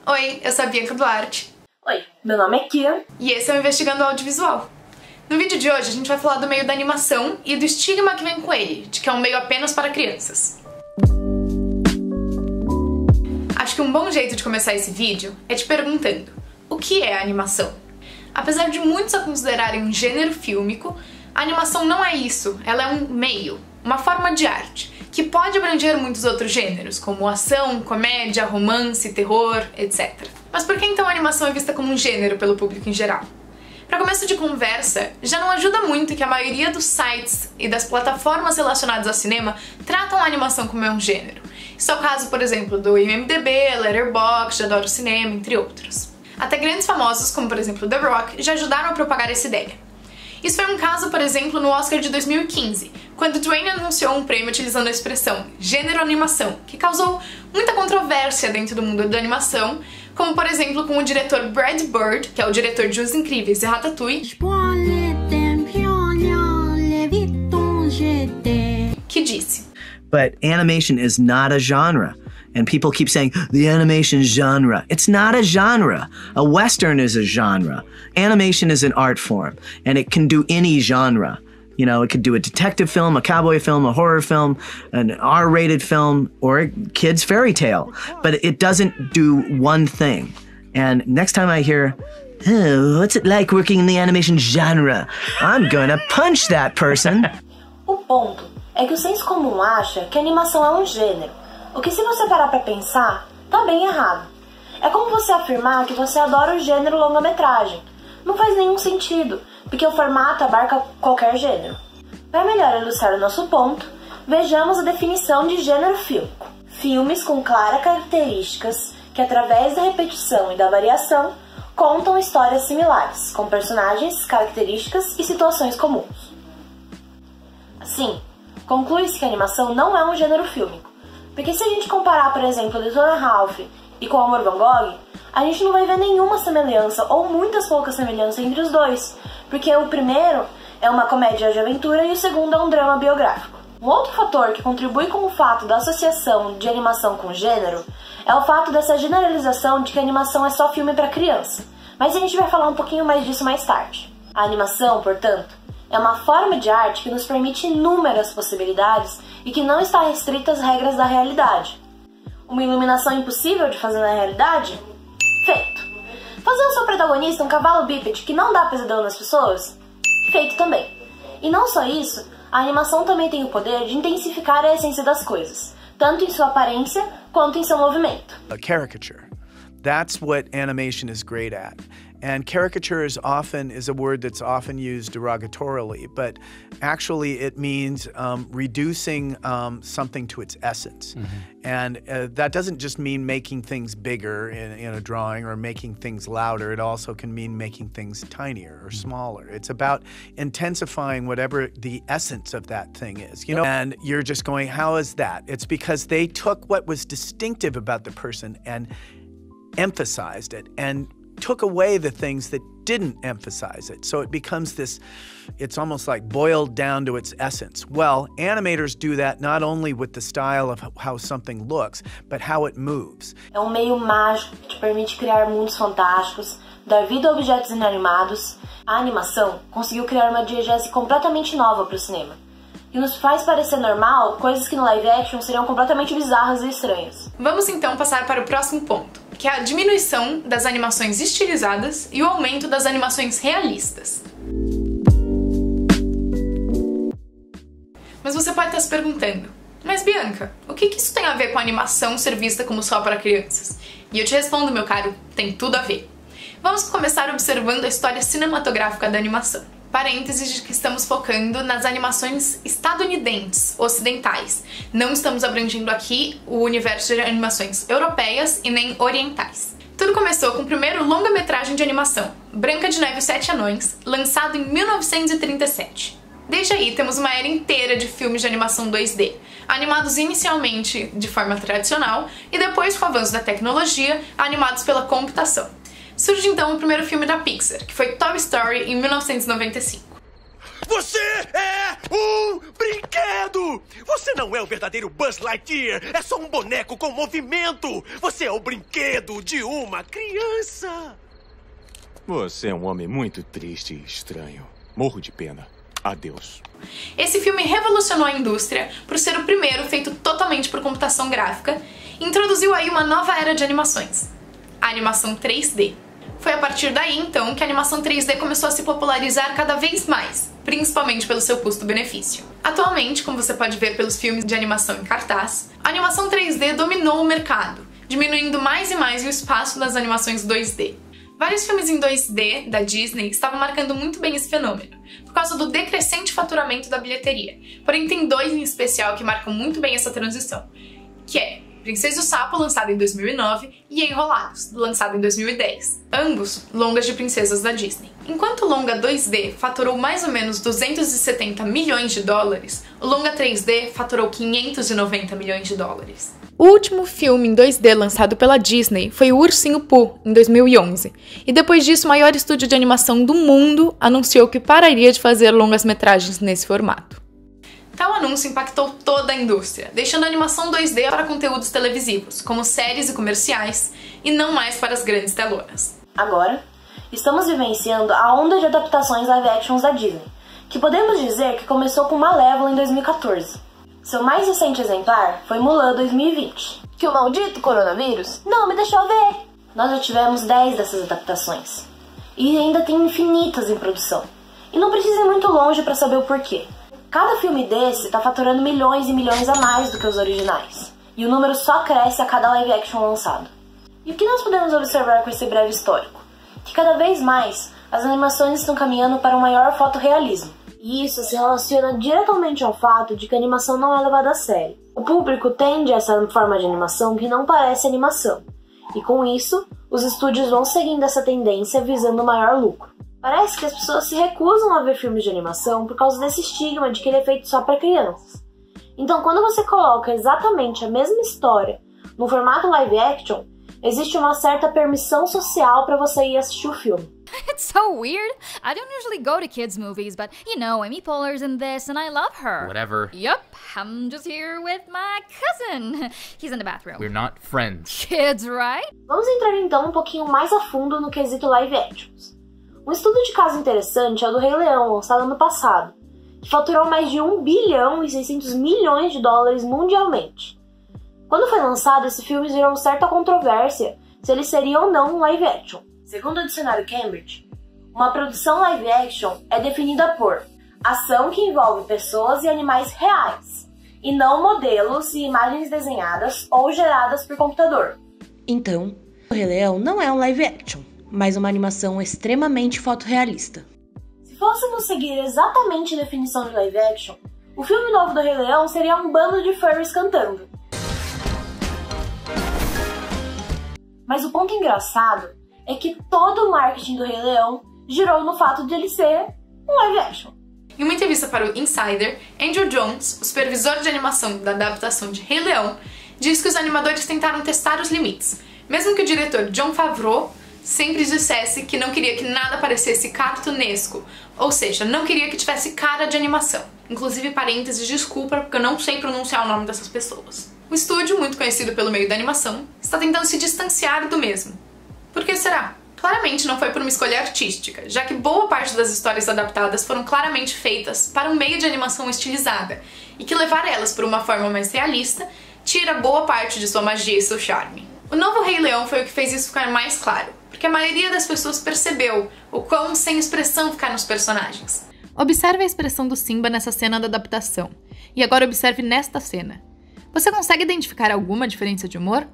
Oi, eu sou a Bianca Duarte. Oi, meu nome é Kia. E esse é o Investigando Audiovisual. No vídeo de hoje a gente vai falar do meio da animação e do estigma que vem com ele, de que é um meio apenas para crianças. Acho que um bom jeito de começar esse vídeo é te perguntando: o que é a animação? Apesar de muitos a considerarem um gênero fílmico, a animação não é isso, ela é um meio, uma forma de arte, que pode abranger muitos outros gêneros, como ação, comédia, romance, terror, etc. Mas por que então a animação é vista como um gênero pelo público em geral? Para começo de conversa, já não ajuda muito que a maioria dos sites e das plataformas relacionadas ao cinema tratam a animação como um gênero. Isso é o caso, por exemplo, do IMDb, Letterboxd, Adoro Cinema, entre outros. Até grandes famosos, como por exemplo The Rock, já ajudaram a propagar essa ideia. Isso foi um caso, por exemplo, no Oscar de 2015, quando Dwayne anunciou um prêmio utilizando a expressão gênero animação, que causou muita controvérsia dentro do mundo da animação, como por exemplo com o diretor Brad Bird, que é o diretor de Os Incríveis e Ratatouille, que disse: But animation is not a genre. And people keep saying, the animation genre. It's not a genre. A Western is a genre. Animation is an art form, and it can do any genre. You know, it could do a detective film, a cowboy film, a horror film, an R-rated film, or a kid's fairy tale. But it doesn't do one thing. And next time I hear, oh, what's it like working in the animation genre? I'm gonna punch that person. O ponto é que o senso comum acha que a animação é um gênero. O que, se você parar pra pensar, tá bem errado. É como você afirmar que você adora o gênero longa-metragem. Não faz nenhum sentido, porque o formato abarca qualquer gênero. Para melhor ilustrar o nosso ponto, vejamos a definição de gênero fílmico. Filmes com claras características que, através da repetição e da variação, contam histórias similares, com personagens, características e situações comuns. Assim, conclui-se que a animação não é um gênero fílmico. Porque se a gente comparar, por exemplo, Detona Ralph e com Amor Van Gogh, a gente não vai ver nenhuma semelhança, ou muitas poucas semelhanças entre os dois, porque o primeiro é uma comédia de aventura e o segundo é um drama biográfico. Um outro fator que contribui com o fato da associação de animação com gênero é o fato dessa generalização de que a animação é só filme para criança, mas a gente vai falar um pouquinho mais disso mais tarde. A animação, portanto, é uma forma de arte que nos permite inúmeras possibilidades e que não está restrita às regras da realidade. Uma iluminação impossível de fazer na realidade? Feito. Fazer o seu protagonista um cavalo bípede que não dá pesadelo nas pessoas? Feito também. E não só isso, a animação também tem o poder de intensificar a essência das coisas, tanto em sua aparência quanto em seu movimento. A caricature. That's what animation is great at. And caricature is a word that's often used derogatorily, but actually it means reducing something to its essence. And that doesn't just mean making things bigger in a drawing or making things louder. It also can mean making things tinier or smaller. It's about intensifying whatever the essence of that thing is, you know? And you're just going, how is that? It's because they took what was distinctive about the person and emphasized it and took away the things that didn't emphasize it. So it becomes this, it's almost like boiled down to its essence. Well, animators do that not only with the style of how something looks, but how it moves. É um meio mágico que te permite criar mundos fantásticos, dar vida a objetos inanimados. A animação conseguiu criar uma diegese completamente nova para o cinema, que nos faz parecer normal coisas que no live action seriam completamente bizarras e estranhas. Vamos então passar para o próximo ponto, que é a diminuição das animações estilizadas e o aumento das animações realistas. Mas você pode estar se perguntando: mas Bianca, o que isso tem a ver com a animação ser vista como só para crianças? E eu te respondo, meu caro, tem tudo a ver. Vamos começar observando a história cinematográfica da animação. Parênteses de que estamos focando nas animações estadunidenses, ocidentais. Não estamos abrangendo aqui o universo de animações europeias e nem orientais. Tudo começou com o primeiro longa-metragem de animação, Branca de Neve e os Sete Anões, lançado em 1937. Desde aí temos uma era inteira de filmes de animação 2D, animados inicialmente de forma tradicional e depois, com o avanço da tecnologia, animados pela computação. Surge então o primeiro filme da Pixar, que foi Toy Story em 1995. Você é um brinquedo! Você não é o verdadeiro Buzz Lightyear! É só um boneco com movimento! Você é o brinquedo de uma criança! Você é um homem muito triste e estranho. Morro de pena. Adeus. Esse filme revolucionou a indústria por ser o primeiro feito totalmente por computação gráfica e introduziu aí uma nova era de animações, a animação 3D. Foi a partir daí, então, que a animação 3D começou a se popularizar cada vez mais, principalmente pelo seu custo-benefício. Atualmente, como você pode ver pelos filmes de animação em cartaz, a animação 3D dominou o mercado, diminuindo mais e mais o espaço das animações 2D. Vários filmes em 2D da Disney estavam marcando muito bem esse fenômeno, por causa do decrescente faturamento da bilheteria. Porém, tem dois em especial que marcam muito bem essa transição, que é Princesa e o Sapo, lançado em 2009, e Enrolados, lançado em 2010. Ambos longas de princesas da Disney. Enquanto o longa 2D faturou mais ou menos 270 milhões de dólares, o longa 3D faturou 590 milhões de dólares. O último filme em 2D lançado pela Disney foi O Ursinho Pooh, em 2011, e depois disso o maior estúdio de animação do mundo anunciou que pararia de fazer longas-metragens nesse formato. Tal anúncio impactou toda a indústria, deixando a animação 2D para conteúdos televisivos, como séries e comerciais, e não mais para as grandes telonas. Agora, estamos vivenciando a onda de adaptações live actions da Disney, que podemos dizer que começou com Malévola em 2014. Seu mais recente exemplar foi Mulan 2020, que o maldito coronavírus não me deixou ver. Nós já tivemos 10 dessas adaptações, e ainda tem infinitas em produção. E não precisa ir muito longe para saber o porquê. Cada filme desse tá faturando milhões e milhões a mais do que os originais, e o número só cresce a cada live action lançado. E o que nós podemos observar com esse breve histórico? Que cada vez mais as animações estão caminhando para um maior fotorrealismo. E isso se relaciona diretamente ao fato de que a animação não é levada a sério. O público tende a essa forma de animação que não parece animação, e com isso, os estúdios vão seguindo essa tendência visando maior lucro. Parece que as pessoas se recusam a ver filmes de animação por causa desse estigma de que ele é feito só para crianças. Então, quando você coloca exatamente a mesma história no formato live action, existe uma certa permissão social para você ir assistir o filme. It's so weird. I don't usually go to kids' movies, but you know, Amy Poehler's in this and I love her. Whatever. Yup, I'm just here with my cousin. He's in the bathroom. We're not friends. Kids, right? Vamos entrar então um pouquinho mais a fundo no quesito live actions. Um estudo de caso interessante é o do Rei Leão, lançado ano passado, que faturou mais de 1 bilhão e 600 milhões de dólares mundialmente. Quando foi lançado, esse filme gerou certa controvérsia se ele seria ou não um live action. Segundo o dicionário Cambridge, uma produção live action é definida por ação que envolve pessoas e animais reais, e não modelos e imagens desenhadas ou geradas por computador. Então, o Rei Leão não é um live action, mas uma animação extremamente fotorrealista. Se fôssemos seguir exatamente a definição de live action, o filme novo do Rei Leão seria um bando de furries cantando. Mas o ponto engraçado é que todo o marketing do Rei Leão girou no fato de ele ser um live action. Em uma entrevista para o Insider, Andrew Jones, o supervisor de animação da adaptação de Rei Leão, diz que os animadores tentaram testar os limites, mesmo que o diretor Jon Favreau sempre dissesse que não queria que nada parecesse cartunesco, ou seja, não queria que tivesse cara de animação. Inclusive, parênteses, desculpa, porque eu não sei pronunciar o nome dessas pessoas. O estúdio, muito conhecido pelo meio da animação, está tentando se distanciar do mesmo. Por que será? Claramente não foi por uma escolha artística, já que boa parte das histórias adaptadas foram claramente feitas para um meio de animação estilizada, e que levar elas por uma forma mais realista tira boa parte de sua magia e seu charme. O novo Rei Leão foi o que fez isso ficar mais claro, porque a maioria das pessoas percebeu o quão sem expressão ficaram os personagens. Observe a expressão do Simba nessa cena da adaptação, e agora observe nesta cena. Você consegue identificar alguma diferença de humor?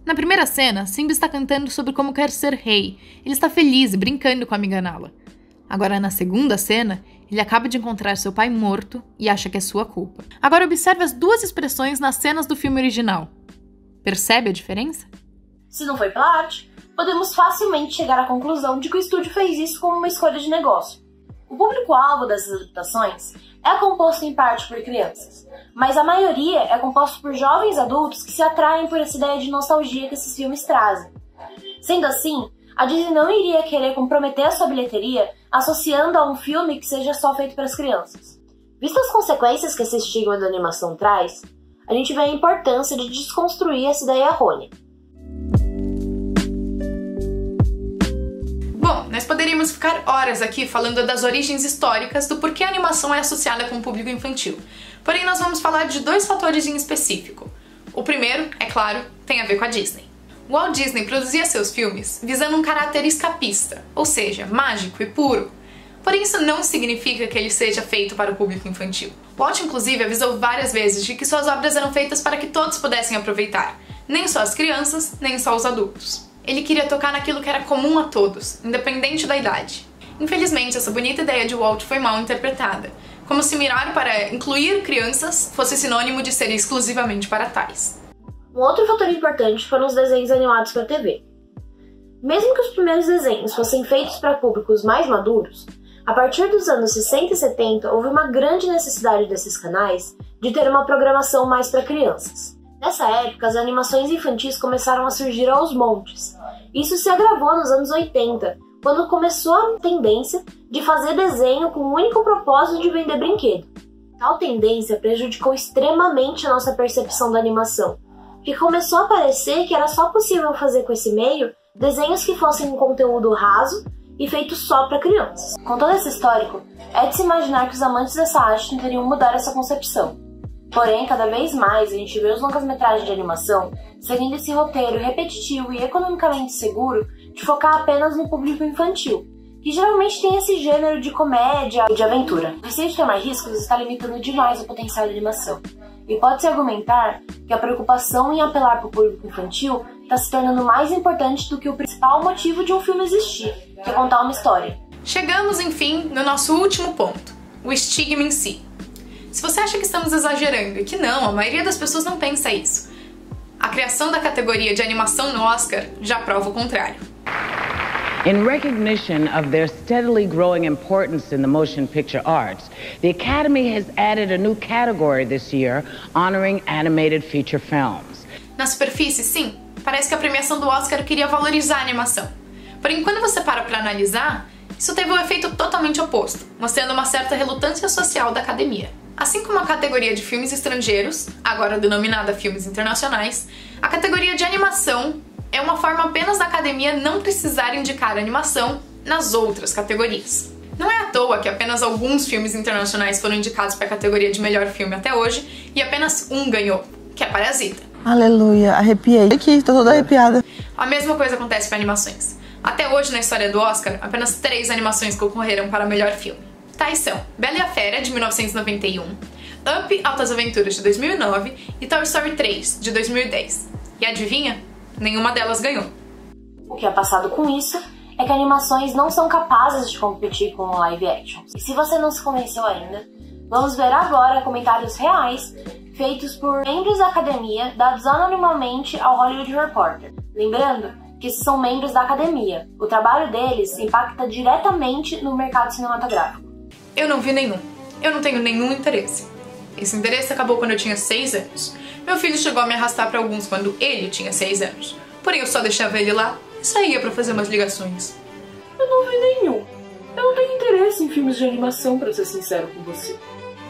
Na primeira cena, Simba está cantando sobre como quer ser rei. Ele está feliz e brincando com a amiga Nala. Agora, na segunda cena, ele acaba de encontrar seu pai morto e acha que é sua culpa. Agora observe as duas expressões nas cenas do filme original. Percebe a diferença? Se não foi pela arte, podemos facilmente chegar à conclusão de que o estúdio fez isso como uma escolha de negócio. O público-alvo dessas adaptações é composto em parte por crianças, mas a maioria é composto por jovens adultos que se atraem por essa ideia de nostalgia que esses filmes trazem. Sendo assim, a Disney não iria querer comprometer a sua bilheteria associando a um filme que seja só feito para as crianças. Vistas as consequências que esse estigma da animação traz, a gente vê a importância de desconstruir essa ideia errônea. Bom, nós poderíamos ficar horas aqui falando das origens históricas do porquê a animação é associada com o público infantil. Porém, nós vamos falar de 2 fatores em específico. O primeiro, é claro, tem a ver com a Disney. O Walt Disney produzia seus filmes visando um caráter escapista, ou seja, mágico e puro. Porém, isso não significa que ele seja feito para o público infantil. Walt, inclusive, avisou várias vezes de que suas obras eram feitas para que todos pudessem aproveitar, nem só as crianças, nem só os adultos. Ele queria tocar naquilo que era comum a todos, independente da idade. Infelizmente, essa bonita ideia de Walt foi mal interpretada, como se mirar para incluir crianças fosse sinônimo de ser exclusivamente para tais. Um outro fator importante foram os desenhos animados para TV. Mesmo que os primeiros desenhos fossem feitos para públicos mais maduros, a partir dos anos 60 e 70 houve uma grande necessidade desses canais de ter uma programação mais para crianças. Nessa época, as animações infantis começaram a surgir aos montes. Isso se agravou nos anos 80, quando começou a tendência de fazer desenho com o único propósito de vender brinquedo. Tal tendência prejudicou extremamente a nossa percepção da animação, porque começou a parecer que era só possível fazer com esse meio desenhos que fossem um conteúdo raso e feitos só para crianças. Com todo esse histórico, é de se imaginar que os amantes dessa arte tentariam mudar essa concepção. Porém, cada vez mais a gente vê os longas-metragens de animação seguindo esse roteiro repetitivo e economicamente seguro de focar apenas no público infantil, que geralmente tem esse gênero de comédia e de aventura. O receio de tomar riscos está limitando demais o potencial da animação. E pode-se argumentar que a preocupação em apelar para o público infantil está se tornando mais importante do que o principal motivo de um filme existir, que é contar uma história. Chegamos, enfim, no nosso último ponto, o estigma em si. Se você acha que estamos exagerando e que não, a maioria das pessoas não pensa isso. A criação da categoria de animação no Oscar já prova o contrário. In recognition of their steadily growing importance in the motion picture arts, the Academy has added a new category this year, honoring animated feature films. Na superfície, sim, parece que a premiação do Oscar queria valorizar a animação. Porém, quando você para analisar, isso teve um efeito totalmente oposto, mostrando uma certa relutância social da academia. Assim como a categoria de filmes estrangeiros, agora denominada filmes internacionais, a categoria de animação é uma forma apenas da academia não precisar indicar animação nas outras categorias. Não é à toa que apenas alguns filmes internacionais foram indicados para a categoria de melhor filme até hoje e apenas um ganhou, que é Parasita. Aleluia, arrepiei. Aqui, tô toda arrepiada. A mesma coisa acontece com animações. Até hoje, na história do Oscar, apenas 3 animações concorreram para melhor filme. Tais são Bela e a Fera, de 1991, Up, Altas Aventuras, de 2009 e Toy Story 3, de 2010. E adivinha? Nenhuma delas ganhou. O que é passado com isso é que animações não são capazes de competir com live action. E se você não se convenceu ainda, vamos ver agora comentários reais feitos por membros da academia dados anonimamente ao Hollywood Reporter. Lembrando que esses são membros da academia. O trabalho deles impacta diretamente no mercado cinematográfico. Eu não vi nenhum. Eu não tenho nenhum interesse. Esse interesse acabou quando eu tinha 6 anos. Meu filho chegou a me arrastar para alguns quando ele tinha 6 anos. Porém, eu só deixava ele lá e saía para fazer umas ligações. Eu não vi nenhum. Eu não tenho interesse em filmes de animação, para ser sincero com você.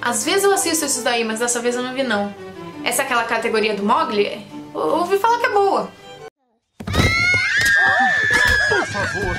Às vezes eu assisto esses daí, mas dessa vez eu não vi não. Essa é aquela categoria do Mowgli? Eu ouvi falar que é boa. Por favor,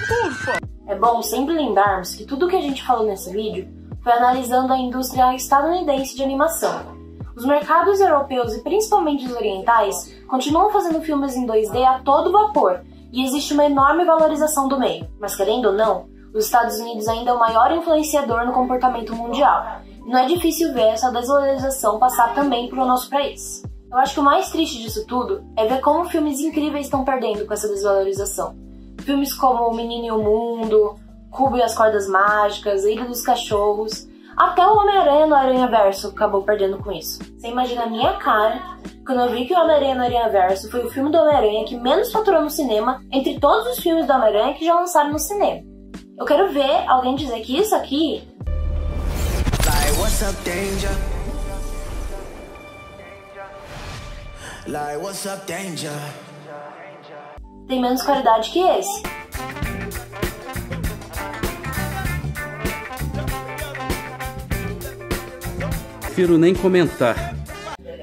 por favor. É bom sempre lembrarmos que tudo que a gente falou nesse vídeo foi analisando a indústria estadunidense de animação. Os mercados europeus e principalmente os orientais continuam fazendo filmes em 2D a todo vapor e existe uma enorme valorização do meio. Mas querendo ou não, os Estados Unidos ainda é o maior influenciador no comportamento mundial. E não é difícil ver essa desvalorização passar também para o nosso país. Eu acho que o mais triste disso tudo é ver como filmes incríveis estão perdendo com essa desvalorização. Filmes como O Menino e o Mundo, Cubo e as Cordas Mágicas, A Ilha dos Cachorros, até o Homem-Aranha no Aranhaverso acabou perdendo com isso. Você imagina a minha cara quando eu vi que o Homem-Aranha no Aranhaverso foi o filme do Homem-Aranha que menos faturou no cinema entre todos os filmes do Homem-Aranha que já lançaram no cinema. Eu quero ver alguém dizer que isso aqui... Like, what's up, danger? Like, what's up, danger? tem menos qualidade que esse. Prefiro nem comentar.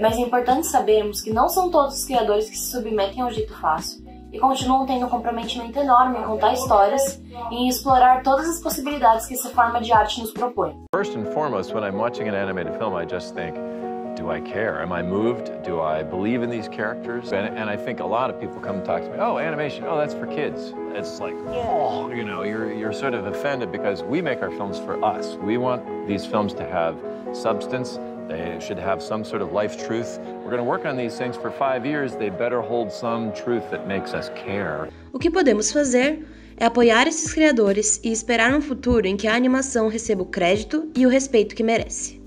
Mas é importante sabermos que não são todos os criadores que se submetem ao jeito fácil e continuam tendo um comprometimento enorme em contar histórias e em explorar todas as possibilidades que essa forma de arte nos propõe. First and foremost, when I'm watching an animated film, I just think, do I care? Am I moved? Do I believe in these characters? And I think a lot of people come and talk to me, oh, animation, oh, that's for kids. It's like, oh, you know, you're sort of offended because we make our films for us. We want these films to have substance. They should have some sort of life truth. We're going to work on these things for 5 years. They better hold some truth that makes us care. O que podemos fazer é apoiar esses criadores e esperar um futuro em que a animação receba o crédito e o respeito que merece.